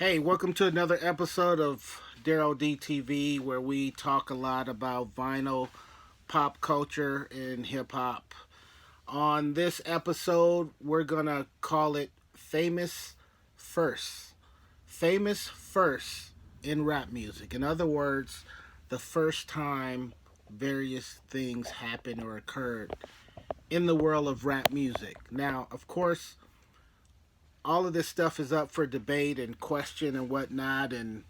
Hey, welcome to another episode of Darrell DTV, where we talk a lot about vinyl, pop culture, and hip hop. On this episode, we're gonna call it Famous First. Famous First in rap music. In other words, the first time various things happened or occurred in the world of rap music. Now, of course, all of this stuff is up for debate and question and whatnot, and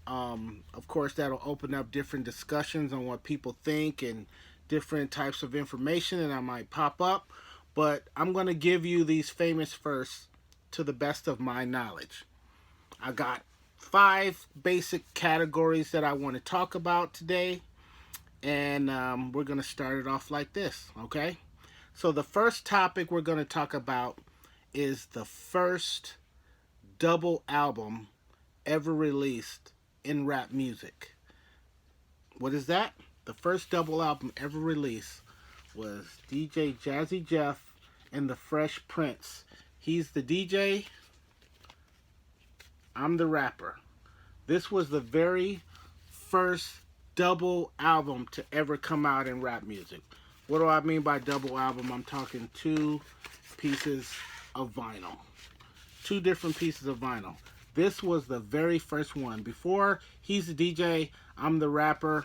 of course that'll open up different discussions on what people think and different types of information that I might pop up. But I'm going to give you these famous first to the best of my knowledge. I got five basic categories that I want to talk about today, and we're going to start it off like this, okay? So the first topic we're going to talk about is the first double album ever released in rap music. What is that? The first double album ever released was DJ Jazzy Jeff and the Fresh Prince. He's the DJ, I'm the rapper. This was the very first double album to ever come out in rap music. What do I mean by double album? I'm talking two pieces of vinyl. Two different pieces of vinyl. This was the very first one. Before he's the DJ, I'm the rapper,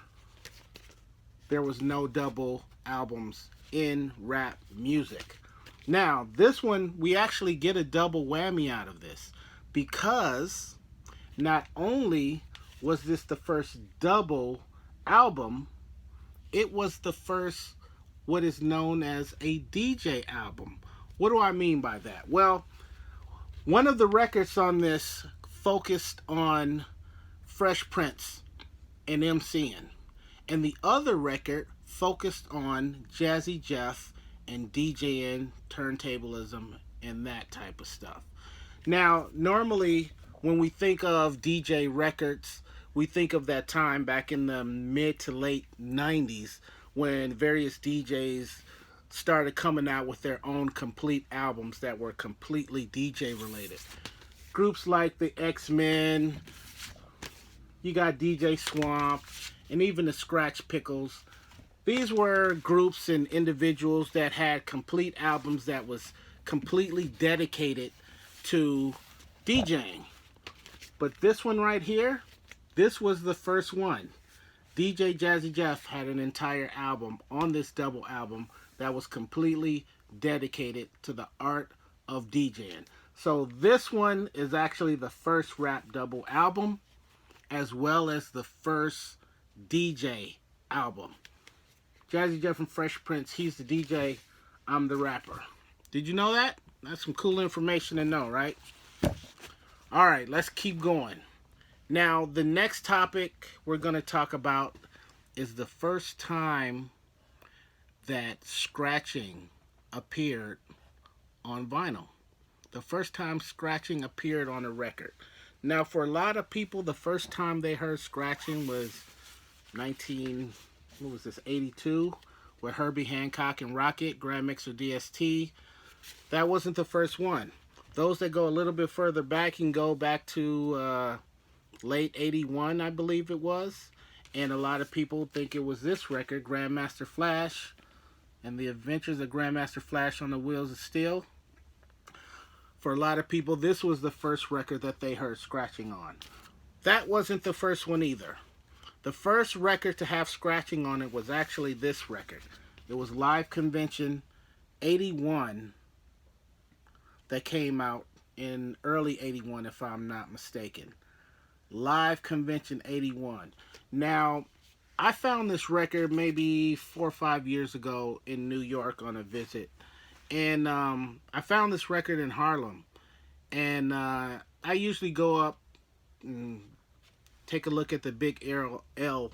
there was no double albums in rap music. Now, this one, we actually get a double whammy out of this because not only was this the first double album, it was the first what is known as a DJ album. What do I mean by that? Well, one of the records on this focused on Fresh Prince and MCing, and the other record focused on Jazzy Jeff and DJing, turntablism, and that type of stuff. Now, normally when we think of DJ records, we think of that time back in the mid to late 90s when various DJs started coming out with their own complete albums that were completely DJ related. Groups like the X-Men, you got DJ Swamp, and even the Scratch Pickles. These were groups and individuals that had complete albums that was completely dedicated to DJing. But this one right here, this was the first one. DJ Jazzy Jeff had an entire album on this double album that was completely dedicated to the art of DJing. So this one is actually the first rap double album as well as the first DJ album. Jazzy Jeff and Fresh Prince, he's the DJ, I'm the rapper. Did you know that? That's some cool information to know, right? Alright, let's keep going. Now, the next topic we're going to talk about is the first time that scratching appeared on vinyl. The first time scratching appeared on a record. Now, for a lot of people, the first time they heard scratching was 82, with Herbie Hancock and Rocket, Grand Mixer DST. That wasn't the first one. Those that go a little bit further back can go back to late 81, I believe it was. And a lot of people think it was this record, Grandmaster Flash, and the Adventures of Grandmaster Flash on the Wheels of Steel. For a lot of people, this was the first record that they heard scratching on. That wasn't the first one either. The first record to have scratching on it was actually this record. It was Live Convention 81 that came out in early 81, if I'm not mistaken. Live Convention 81. Now, I found this record maybe 4 or 5 years ago in New York on a visit. And I found this record in Harlem. And I usually go up and take a look at the big L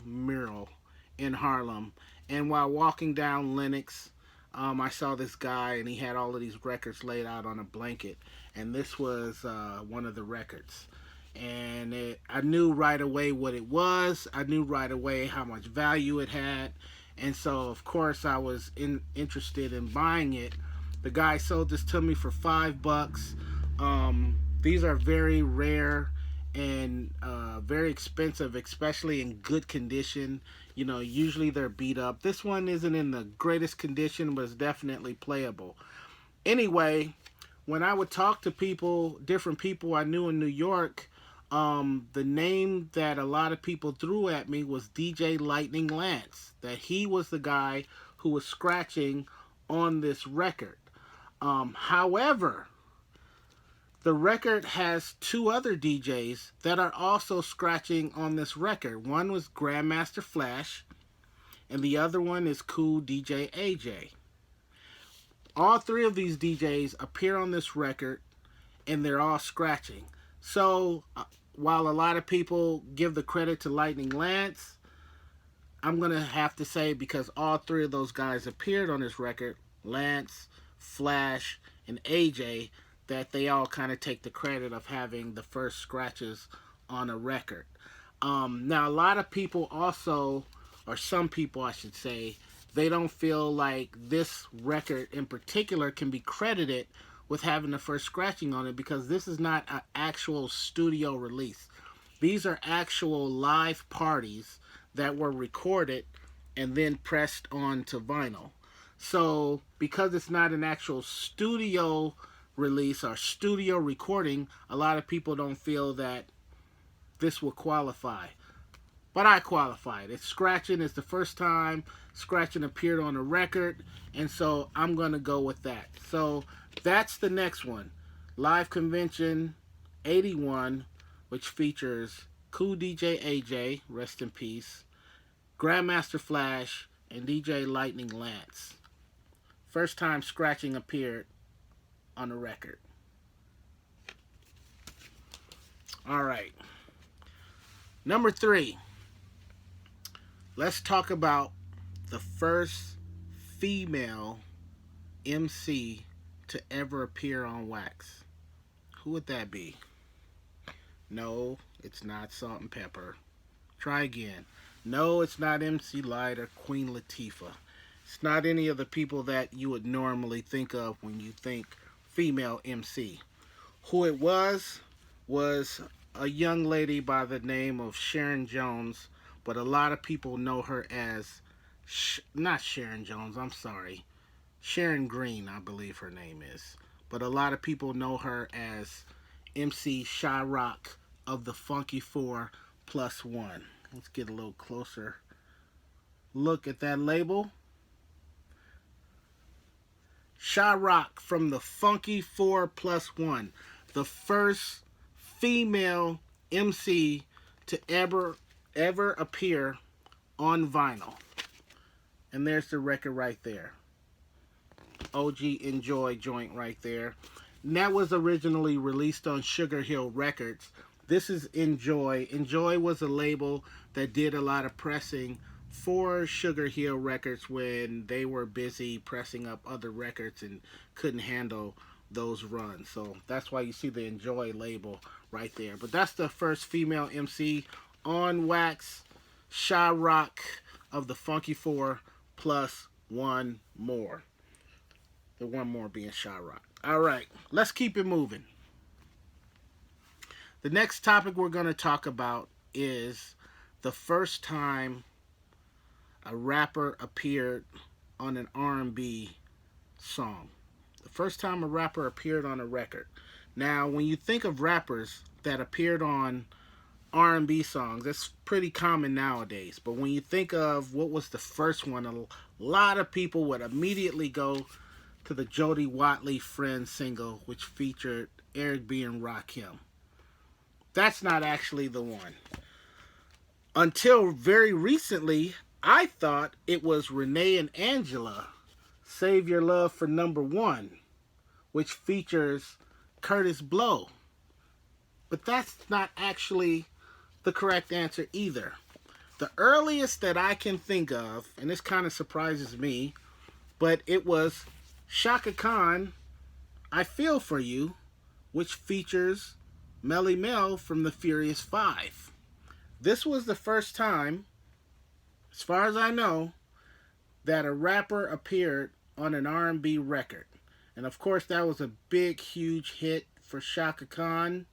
mural in Harlem. And while walking down Lenox, I saw this guy and he had all of these records laid out on a blanket. And this was one of the records. And I knew right away what it was. I knew right away how much value it had. And so, of course, I was interested in buying it. The guy sold this to me for $5. These are very rare and very expensive, especially in good condition. You know, usually they're beat up. This one isn't in the greatest condition, but it's definitely playable. Anyway, when I would talk to people, different people I knew in New York, the name that a lot of people threw at me was DJ Lightning Lance. That he was the guy who was scratching on this record. However, the record has two other DJs that are also scratching on this record. One was Grandmaster Flash, and the other one is Cool DJ AJ. All three of these DJs appear on this record, and they're all scratching. So, while a lot of people give the credit to Lightning Lance, I'm going to have to say, because all three of those guys appeared on this record, Lance, Flash, and AJ, that they all kind of take the credit of having the first scratches on a record. Now, a lot of people also, or some people I should say, they don't feel like this record in particular can be credited with having the first scratching on it, because this is not an actual studio release. These are actual live parties that were recorded and then pressed onto vinyl. So, because it's not an actual studio release or studio recording, a lot of people don't feel that this will qualify. But I qualified. It's scratching. It's the first time scratching appeared on a record, and so I'm going to go with that. So that's the next one. Live Convention 81, which features Cool DJ AJ, rest in peace, Grandmaster Flash, and DJ Lightning Lance. First time scratching appeared on a record. All right. Number 3. Let's talk about the first female MC to ever appear on wax. Who would that be? No, it's not Salt and Pepper. Try again. No, it's not MC Light or Queen Latifah. It's not any of the people that you would normally think of when you think female MC. Who it was a young lady by the name of Sharon Jones, but a lot of people know her as, not Sharon Jones, I'm sorry, Sharon Green, I believe her name is. But a lot of people know her as MC Shyrock of the Funky 4 Plus One. Let's get a little closer look at that label. Shyrock from the Funky 4 Plus One. The first female MC to ever appear on vinyl. And there's the record right there. OG Enjoy joint right there. And that was originally released on Sugar Hill Records. This is Enjoy. Enjoy was a label that did a lot of pressing for Sugar Hill Records when they were busy pressing up other records and couldn't handle those runs. So that's why you see the Enjoy label right there. But that's the first female MC on wax, Shyrock of the Funky 4 Plus One More. The one more being Shyrock. All right, let's keep it moving. The next topic we're going to talk about is the first time a rapper appeared on an R&B song. The first time a rapper appeared on a record. Now, when you think of rappers that appeared on R&B songs, that's pretty common nowadays. But when you think of what was the first one, a lot of people would immediately go to the Jody Watley Friends single, which featured Eric B. and Rakim. That's not actually the one. Until very recently, I thought it was Renee and Angela, Save Your Love for Number One, which features Curtis Blow. But that's not actually the correct answer either. The earliest that I can think of, and this kind of surprises me, but it was Shaka Khan, I Feel For You, which features Melly Mel from the Furious Five. This was the first time, as far as I know, that a rapper appeared on an R&B record. And of course that was a big, huge hit for Shaka Khan.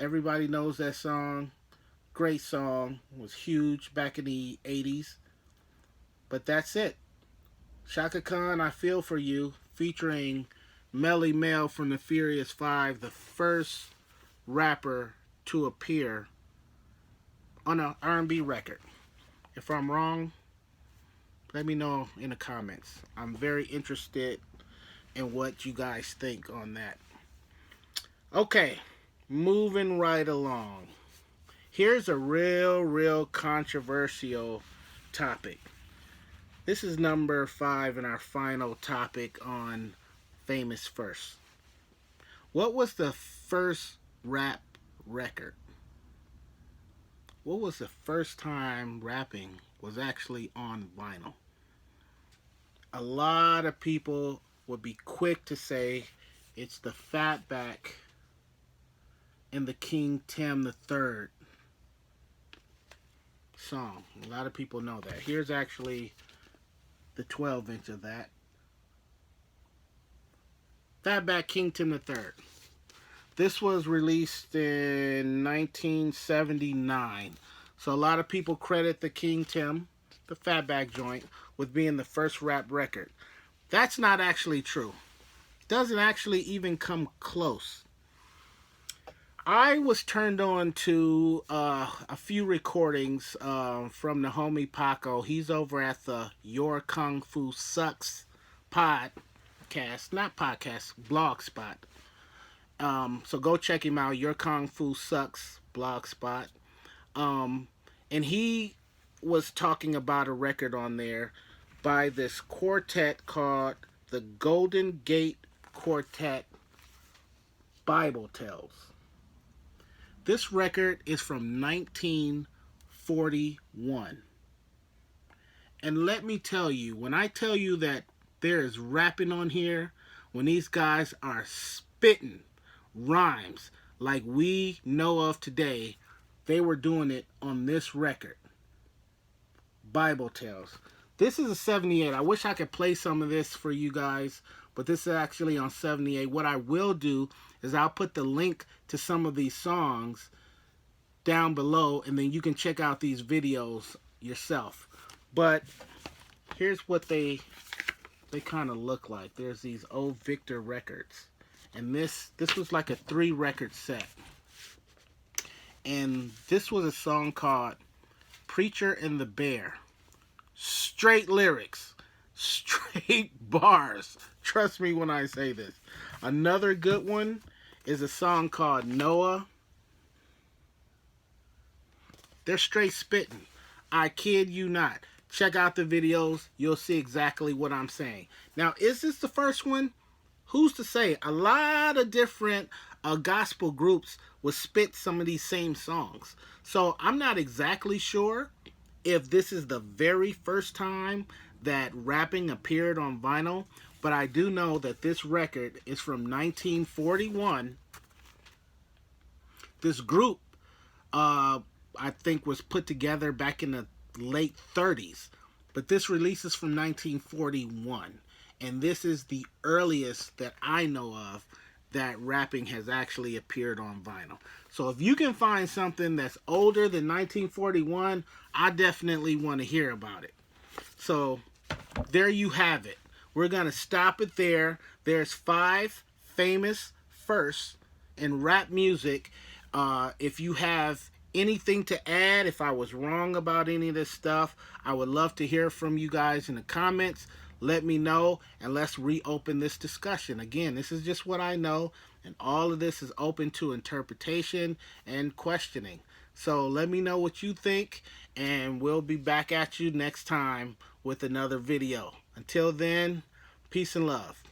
Everybody knows that song. Great song. Was huge back in the 80s. But that's it. Shaka Khan, I Feel For You, featuring Melly Mel from the Furious Five, the first rapper to appear on an R&B record. If I'm wrong, let me know in the comments. I'm very interested in what you guys think on that. Okay, moving right along. Here's a real controversial topic. This is number 5 in our final topic on Famous First. What was the first rap record? What was the first time rapping was actually on vinyl? A lot of people would be quick to say it's the Fatback and the King Tim III song. A lot of people know that. Here's actually the 12-inch of that. Fatback King Tim III. This was released in 1979. So a lot of people credit the King Tim, the Fatback joint, with being the first rap record. That's not actually true. Doesn't actually even come close. I was turned on to a few recordings from the homie Paco. He's over at the Your Kung Fu Sucks podcast, not podcast, blog spot. So go check him out, Your Kung Fu Sucks blog spot. And he was talking about a record on there by this quartet called the Golden Gate Quartet Bible Tales. This record is from 1941. And let me tell you, when I tell you that there is rapping on here, when these guys are spitting rhymes like we know of today, they were doing it on this record, Bible Tales. This is a 78. I wish I could play some of this for you guys, but this is actually on 78. What I will do is I'll put the link to some of these songs down below, and then you can check out these videos yourself. But here's what they kind of look like. There's these old Victor records, and this was like a 3-record set. And this was a song called Preacher and the Bear. Straight lyrics, straight bars. Trust me when I say this. Another good one is a song called Noah. They're straight spitting. I kid you not. Check out the videos. You'll see exactly what I'm saying. Now, is this the first one? Who's to say? A lot of different gospel groups will spit some of these same songs. So I'm not exactly sure if this is the very first time that rapping appeared on vinyl, but I do know that this record is from 1941. This group, I think, was put together back in the late 30s, but this release is from 1941, and this is the earliest that I know of that rapping has actually appeared on vinyl. So if you can find something that's older than 1941, I definitely want to hear about it. So there you have it. We're going to stop it there. There's 5 famous firsts in rap music. If you have anything to add, if I was wrong about any of this stuff, I would love to hear from you guys in the comments. Let me know, and let's reopen this discussion. Again, this is just what I know, and all of this is open to interpretation and questioning. So let me know what you think, and we'll be back at you next time with another video. Until then, peace and love.